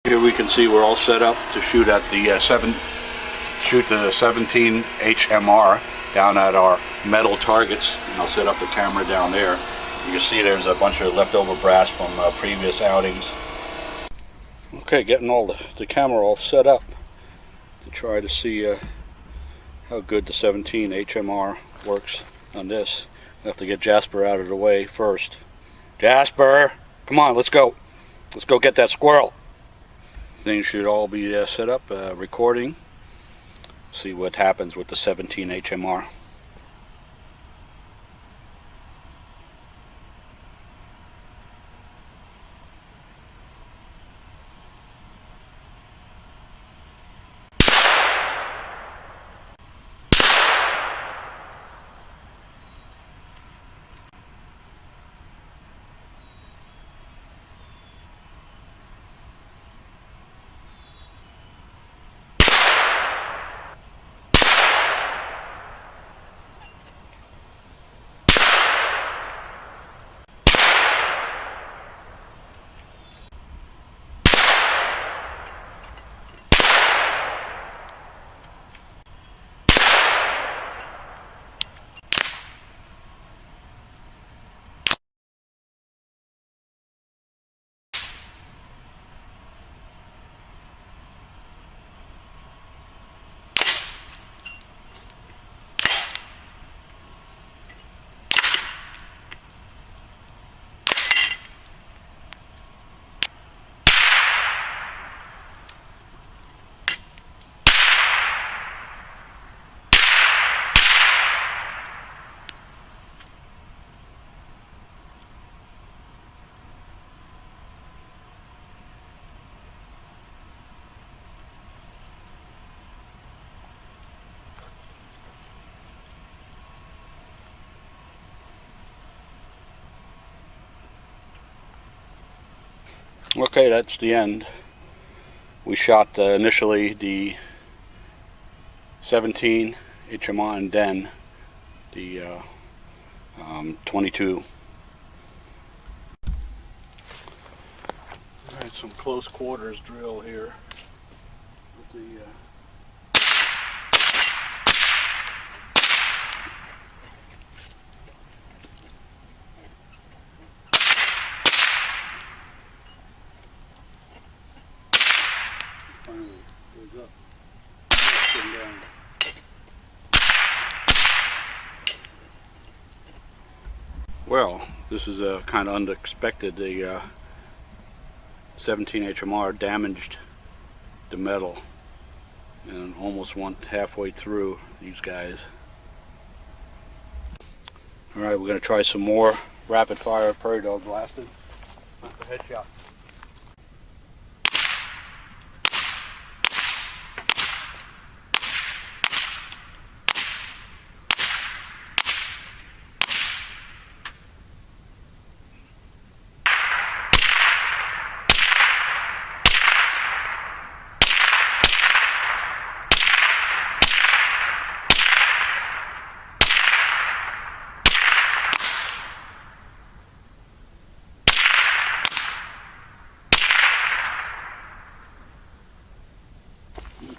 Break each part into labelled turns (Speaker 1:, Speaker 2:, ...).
Speaker 1: Here we can see we're all set up to shoot at the 17 HMR down at our metal targets, and I'll set up the camera down there. You can see there's a bunch of leftover brass from previous outings. Okay, getting all the camera all set up to try to see how good the 17 HMR works on this. I have to get Jasper out of the way first. Jasper, come on, let's go. Let's go get that squirrel. Things should all be set up, recording. See what happens with the 17 HMR. Okay, that's the end. We shot initially the 17 HMR and then the 22. Alright, some close quarters drill here with the goes up, and down. Well, this is kind of unexpected. The 17 HMR damaged the metal and almost went halfway through these guys. Alright, we're going to try some more rapid fire prairie dog blasting. Headshot.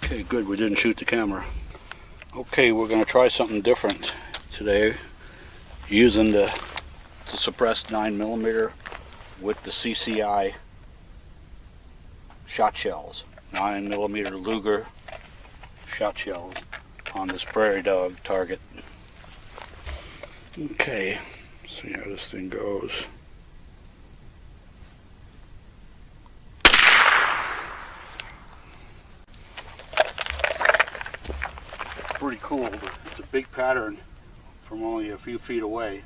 Speaker 1: Okay, good, we didn't shoot the camera. Okay, we're going to try something different today, using the suppressed 9mm with the CCI shot shells. 9mm Luger shot shells on this prairie dog target. Okay, see how this thing goes. Pretty cool, but it's a big pattern from only a few feet away.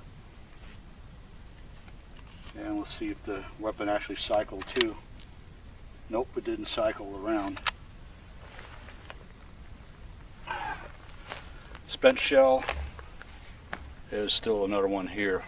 Speaker 1: And let's see if the weapon actually cycled too. Nope, it didn't cycle around. Spent shell. There's still another one here.